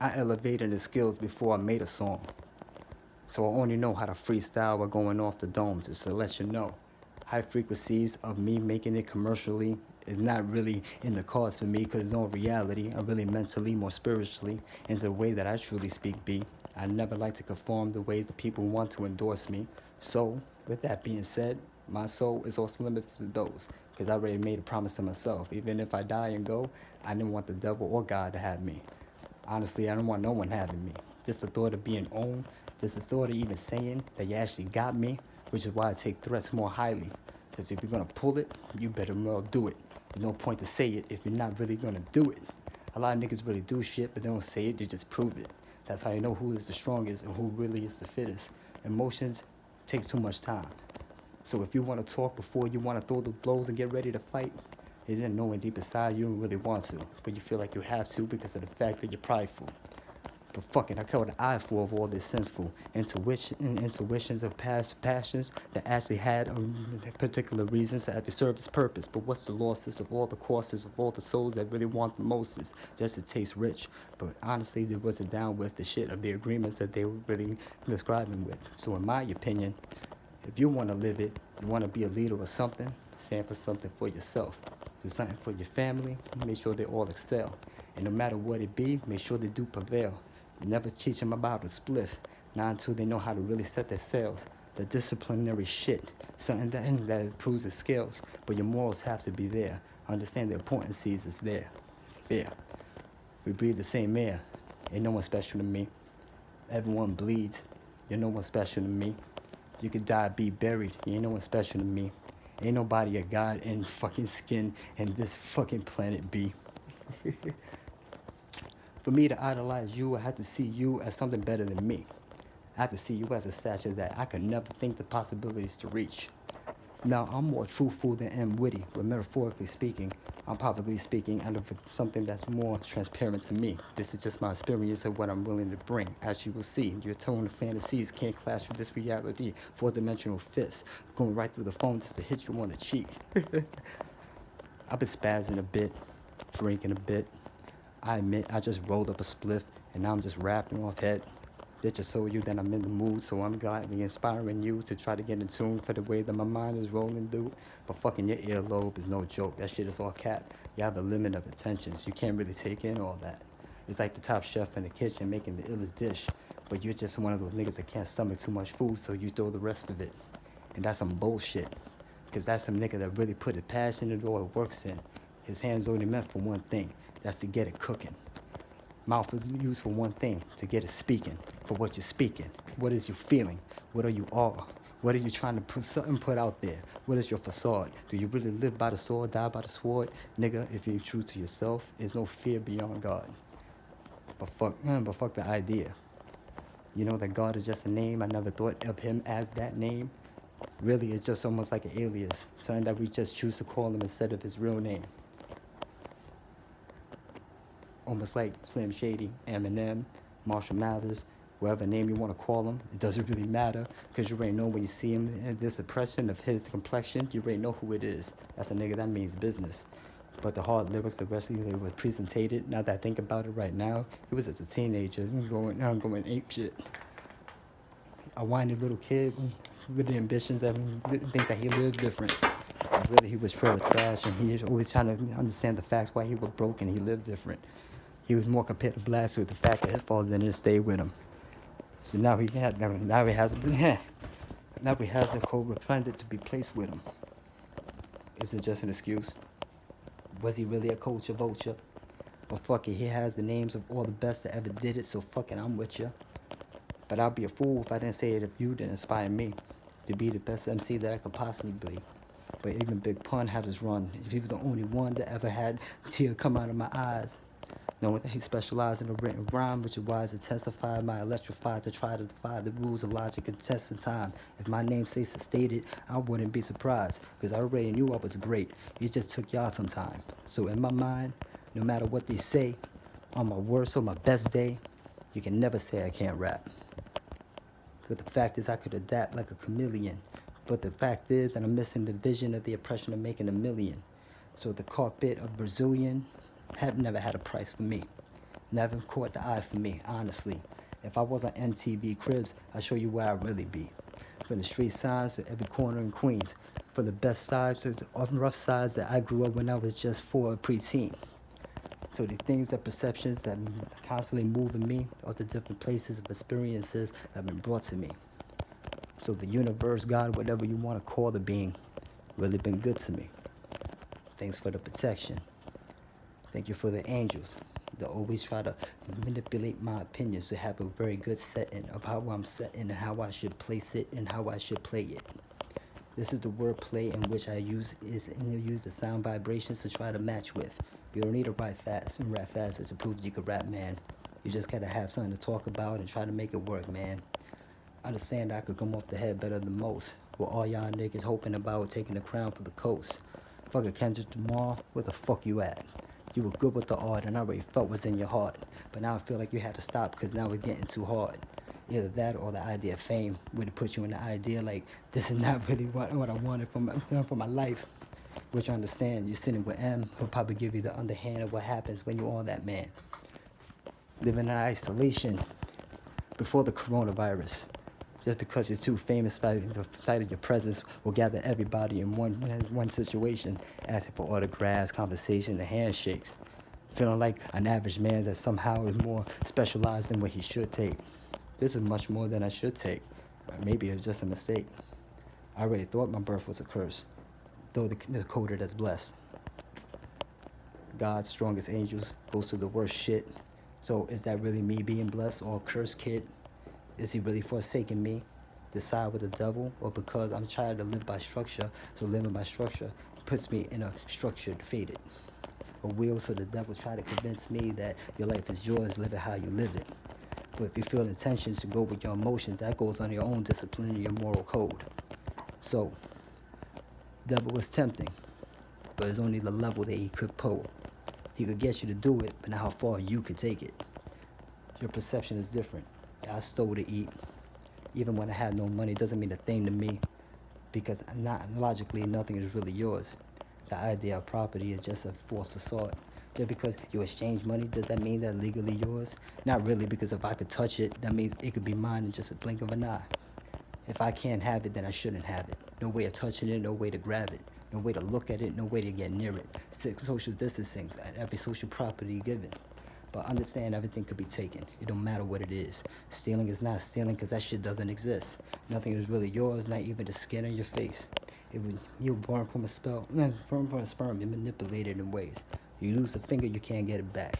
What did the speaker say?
I elevated the skills before I made a song. So I only know how to freestyle while going off the domes, just to let you know. High frequencies of me making it commercially is not really in the cards for me because in all reality, I'm really mentally, more spiritually, into the way that I truly speak be. I never like to conform the ways that people want to endorse me. So, with that being said, my soul is also limited to those because I already made a promise to myself. Even if I die and go, I didn't want the devil or God to have me. Honestly, I don't want no one having me. Just the thought of being owned, just the thought of even saying that you actually got me, which is why I take threats more highly. Because if you're gonna pull it, you better well do it. There's no point to say it if you're not really gonna do it. A lot of niggas really do shit, but they don't say it, they just prove it. That's how you know who is the strongest and who really is the fittest. Emotions takes too much time. So if you want to talk before you want to throw the blows and get ready to fight, you didn't know in deep inside you don't really want to, but you feel like you have to because of the fact that you're prideful. But fucking, I killed an eyeful of all this sinful intuitions of past passions that actually had particular reasons that have served its purpose. But what's the losses of all the courses of all the souls that really want the mostest just to taste rich? But honestly, they wasn't down with the shit of the agreements that they were really describing with. So in my opinion, if you want to live it, you want to be a leader or something, stand for something for yourself. Do something for your family, make sure they all excel. And no matter what it be, make sure they do prevail. You never teach them about a spliff, not until they know how to really set their sails. The disciplinary shit, something that improves the skills, but your morals have to be there. Understand the importance is there. Fear. We breathe the same air. Ain't no one special to me. Everyone bleeds. You're no one special to me. You could die, be buried. You ain't no one special to me. Ain't nobody a god in fucking skin and this fucking planet B. For me to idolize you, I had to see you as something better than me. I had to see you as a stature that I could never think the possibilities to reach. Now, I'm more truthful than am witty, but metaphorically speaking, I'm probably speaking out of something that's more transparent to me. This is just my experience of what I'm willing to bring. As you will see, your tone of fantasies can't clash with this reality. Four-dimensional fists going right through the phone just to hit you on the cheek. I've been spazzing a bit, drinking a bit. I admit I just rolled up a spliff and now I'm just rapping off head. That just show you that I'm in the mood, so I'm gladly inspiring you to try to get in tune for the way that my mind is rolling through. But fucking your earlobe is no joke. That shit is all cap. You have a limit of attention, so you can't really take in all that. It's like the top chef in the kitchen making the illest dish, but you're just one of those niggas that can't stomach too much food, so you throw the rest of it. And that's some bullshit. Because that's some nigga that really put his passion into all it works in. His hands only meant for one thing. That's to get it cooking. Mouth is used for one thing, to get it speaking. But what you're speaking, what is you feeling? What are you all? What are you trying to put out there? What is your facade? Do you really live by the sword, die by the sword? Nigga, if you're true to yourself, there's no fear beyond God. But fuck the idea. You know that God is just a name. I never thought of him as that name. Really, it's just almost like an alias, something that we just choose to call him instead of his real name. Almost like Slim Shady, Eminem, Marshall Mathers, whatever name you want to call him. It doesn't really matter because you already know when you see him in this oppression of his complexion, you already know who it is. That's the nigga that means business. But the hard lyrics, the rest of it was presented. Now that I think about it right now, he was as a teenager going ape shit. A whiny little kid with the ambitions that didn't think that he lived different. Really, he was trailer trash, and he was always trying to understand the facts why he was broke and he lived different. He was more compared to Blast with the fact that his father didn't stay with him. So now he has now he has a co-replendant to be placed with him. Is it just an excuse? Was he really a culture vulture? Well, fuck it, he has the names of all the best that ever did it, so fuck it, I'm with ya. But I'd be a fool if I didn't say it if you didn't inspire me to be the best MC that I could possibly be. But even Big Pun had his run. He was the only one that ever had a tear come out of my eyes. Knowing that he specialized in the written rhyme, which is wise to testify my electrified to try to defy the rules of logic and test and time. If my name stays stated, I wouldn't be surprised, because I already knew I was great. It just took y'all some time. So in my mind, no matter what they say, on my worst or my best day, you can never say I can't rap. But the fact is I could adapt like a chameleon. But the fact is that I'm missing the vision of the oppression of making a million. So the carpet of Brazilian have never had a price for me. Never caught the eye for me, honestly. If I was on MTV Cribs, I'd show you where I'd really be. From the street signs to every corner in Queens. From the best sides to the rough sides that I grew up when I was just 4, a preteen. So the things, the perceptions that constantly moving me are the different places of experiences that have been brought to me. So the universe, God, whatever you want to call the being, really been good to me. Thanks for the protection. Thank you for the angels. They always try to manipulate my opinions to have a very good setting of how I'm setting and how I should place it and how I should play it. This is the wordplay in which I use the sound vibrations to try to match with. You don't need to write fast and rap fast to prove you can rap, man. You just gotta have something to talk about and try to make it work, man. Understand I could come off the head better than most. What all y'all niggas hoping about taking the crown for the coast. Fucking Kendrick Lamar, where the fuck you at? You were good with the art and I already felt what's in your heart. But now I feel like you had to stop because now it's getting too hard. Either that or the idea of fame would put you in the idea like this is not really what I wanted for my life. Which I understand, you're sitting with M, he'll probably give you the underhand of what happens when you're on that man. Living in isolation before the coronavirus. Just because you're too famous by the sight of your presence will gather everybody in one situation, asking for autographs, conversation, and handshakes. Feeling like an average man that somehow is more specialized than what he should take. This is much more than I should take. Maybe it was just a mistake. I already thought my birth was a curse, though the coder that's blessed. God's strongest angels goes through the worst shit. So is that really me being blessed or a cursed kid? Is he really forsaking me to side with the devil, or because I'm trying to live by structure, so living by structure puts me in a structured faded? A wheel so the devil try to convince me that your life is yours, live it how you live it. But if you feel intentions to go with your emotions, that goes on your own discipline and your moral code. So, devil was tempting, but it's only the level that he could pull. He could get you to do it, but not how far you could take it. Your perception is different. I stole to eat. Even when I had no money, it doesn't mean a thing to me, because logically nothing is really yours. The idea of property is just a false facade. Just because you exchange money, does that mean that legally yours? Not really, because if I could touch it, that means it could be mine in just a blink of an eye. If I can't have it, then I shouldn't have it. No way of touching it, no way to grab it, no way to look at it, no way to get near it. Social distancing at every social property given. But understand everything could be taken. It don't matter what it is. Stealing is not stealing because that shit doesn't exist. Nothing is really yours, not even the skin on your face. You're born from a sperm, you're manipulated in ways. You lose a finger, you can't get it back.